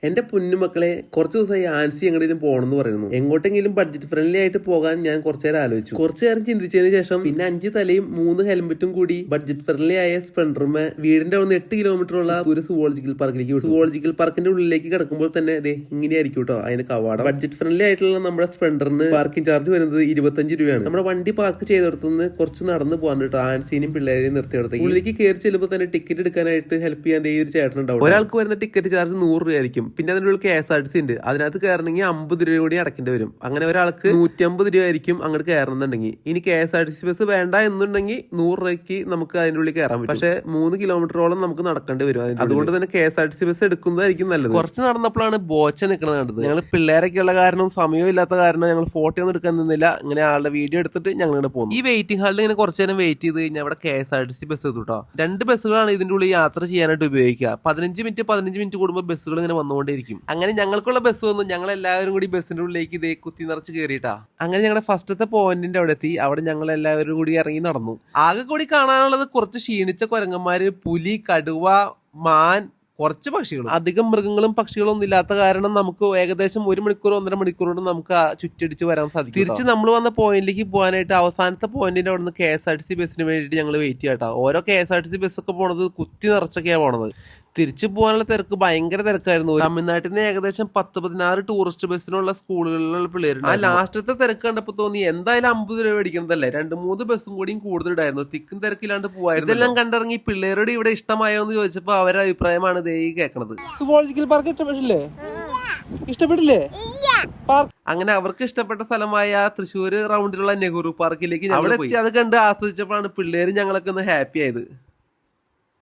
എന്റെ പൊന്നുമക്കളെ കുറച്ച് ദിവസമായി ആൻസി എങ്ങോട്ടും പോകണമെന്ന് പറയുന്നു. എങ്ങോട്ടെങ്കിലും ബഡ്ജറ്റ് ഫ്രണ്ട്ലി ആയിട്ട് പോകാൻ ഞാൻ കുറച്ചു നേരം ആലോചിച്ചു. കുറച്ചു നേരം ചിന്തിച്ചതിന് ശേഷം പിന്നെ 5 തലയും 3 ഹെൽമെറ്റും കൂടി ബഡ്ജറ്റ് ഫ്രണ്ട്ലി ആയ സ്പ്ലെൻഡറുമേ വീടിന്റെ അവിടെ 8 കിലോമീറ്റർ ഉള്ള ഒരു സുവോളജിക്കൽ പാർക്കിലേക്ക് വിട്ടു. സുവോളജിക്കൽ പാർക്കിന്റെ ഉള്ളിലേക്ക് കിടക്കുമ്പോൾ തന്നെ അതെ ഇങ്ങനെയായിരിക്കും കേട്ടോ അതിന്റെ കവാടം. ബഡ്ജറ്റ് ഫ്രണ്ട്ലി ആയിട്ടുള്ള നമ്മുടെ സ്പ്ലെൻഡറിന് പാർക്കിംഗ് ചാർജ് വരുന്നത് 25 രൂപയാണ്. നമ്മുടെ വണ്ടി പാർക്ക് ചെയ്തെടുത്തുനിന്ന് കുറച്ച് നടന്ന് പോകാൻ കേട്ടോ. ആൻസിനെയും പിള്ളേരെയും നിർത്തിയെടുത്ത് ഉള്ളിലേക്ക് കയറി ചെല്ലുമ്പോൾ തന്നെ ടിക്കറ്റ് എടുക്കാനായിട്ട് ഹെൽപ്പ് ചെയ്യാൻ ഒരു ചേട്ടൻ ഉണ്ടാവും. ഒരാൾക്ക് വരുന്ന ടിക്കറ്റ് ചാർജ് 100 രൂപയായിരിക്കും. പിന്നെ അതിനുള്ള KSRTC ഉണ്ട്. അതിനകത്ത് കയറണമെങ്കിൽ 50 രൂപ കൂടി അടക്കേണ്ടി വരും. അങ്ങനെ ഒരാൾക്ക് 150 രൂപ ആയിരിക്കും അങ്ങോട്ട് കയറണമെന്നുണ്ടെങ്കിൽ. ഇനി KSRTC ബസ് വേണ്ട എന്നുണ്ടെങ്കിൽ 100 രൂപയ്ക്ക് നമുക്ക് അതിൻ്റെ ഉള്ളിൽ കയറാൻ പറ്റും. പക്ഷേ 3 കിലോമീറ്ററോളം നമുക്ക് നടക്കേണ്ടി വരും. അതുകൊണ്ട് തന്നെ KSRTC ബസ് എടുക്കുന്നതായിരിക്കും നല്ലത്. കുറച്ച് നടന്നപ്പോഴാണ് ബോച്ച നിൽക്കുന്നത് കണ്ടത്. ഞങ്ങൾ പിള്ളേരൊക്കെ ഉള്ള കാരണം സമയവും ഇല്ലാത്ത കാരണം ഞങ്ങൾ ഫോട്ടോ ഒന്നും എടുക്കാൻ നിന്നില്ല. ഇങ്ങനെ ആളുടെ വീഡിയോ എടുത്തിട്ട് ഞങ്ങൾ ഇങ്ങനെ പോകുന്നു. ഈ വെയിറ്റിംഗ് ഹാളിൽ ഇങ്ങനെ കുറച്ച് നേരം വെയിറ്റ് ചെയ്ത് കഴിഞ്ഞാൽ അവിടെ KSRTC ബസ് എത്തും കേട്ടോ. 2 ബസ്സുകളാണ് ഇതിൻ്റെ ഉള്ളിൽ യാത്ര ചെയ്യാനായിട്ട് ഉപയോഗിക്കുക. 15 മിനിറ്റ് കൂടുമ്പോൾ ബസ്സുകൾ ഇങ്ങനെ വന്നുകൊണ്ടേയിരിക്കും. അങ്ങനെ ഞങ്ങൾക്കുള്ള ബസ് വന്നു. ഞങ്ങൾ എല്ലാവരും കൂടി ബസ്സിന്റെ ഉള്ളിലേക്ക് ഇതേ കുത്തി നിറച്ച് കയറിയിട്ടാ. അങ്ങനെ ഞങ്ങളുടെ ഫസ്റ്റത്തെ പോയിന്റിന്റെ അവിടെ എത്തി. അവിടെ ഞങ്ങൾ എല്ലാവരും കൂടി ഇറങ്ങി നടന്നു. ആകെ കൂടി കാണാനുള്ളത് കുറച്ച് ക്ഷീണിച്ച കുരങ്ങന്മാര്, പുലി, കടുവ, മാൻ, കുറച്ച് പക്ഷികൾ. അധികം മൃഗങ്ങളും പക്ഷികളും ഒന്നും ഇല്ലാത്ത കാരണം നമുക്ക് ഏകദേശം 1 മണിക്കൂർ 1.5 മണിക്കൂർ കൊണ്ട് നമുക്ക് ചുറ്റടിച്ച് വരാൻ സാധിക്കും. തിരിച്ച് നമ്മൾ വന്ന പോയിന്റിലേക്ക് പോകാനായിട്ട് അവസാനത്തെ പോയിന്റിന്റെ അവിടെ നിന്ന് KSRTC ബസ്സിന് വേണ്ടിയിട്ട് ഞങ്ങൾ വെയിറ്റ് ചെയ്യാട്ടോ. ഓരോ KSRTC ബസ്സൊക്കെ പോണത് കുത്തി നിറച്ചൊക്കെയാണ് പോണത്. തിരിച്ചു പോകാനുള്ള തിരക്ക് ഭയങ്കര തിരക്കായിരുന്നു. തമിഴ്നാട്ടിൽ നിന്ന് ഏകദേശം 10-16 ടൂറിസ്റ്റ് ബസ്സിനുള്ള സ്കൂളുകളിലുള്ള പിള്ളേരുണ്ട്. ആ ലാസ്റ്റത്തെ തിരക്ക് കണ്ടപ്പോൾ തോന്നി എന്തായാലും 50 രൂപ മേടിക്കണതല്ലേ, 2-3 ബസ്സും കൂടിയും കൂടുതലുണ്ടായിരുന്നു. തിക്കും തിരക്കില്ലാണ്ട് പോവായിരുന്നു. ഇതെല്ലാം കണ്ടിറങ്ങി പിള്ളേരോട് ഇവിടെ ഇഷ്ടമായോ എന്ന് ചോദിച്ചപ്പോൾ അവരുടെ അഭിപ്രായമാണ് ദേ കേൾക്കണത്. സുവോളജിക്കൽ പാർക്ക് ഇഷ്ടപ്പെട്ടില്ലേ? ഇഷ്ടപ്പെട്ടില്ലേ? അങ്ങനെ അവർക്ക് ഇഷ്ടപ്പെട്ട സ്ഥലമായ തൃശ്ശൂർ റൗണ്ടിലുള്ള നെഹ്റു പാർക്കിലേക്ക് അവിടെ എത്തി. അത് കണ്ട് ആസ്വദിച്ചപ്പോഴാണ് പിള്ളേര് ഞങ്ങളൊക്കെ ഒന്ന് ഹാപ്പി ആയത്.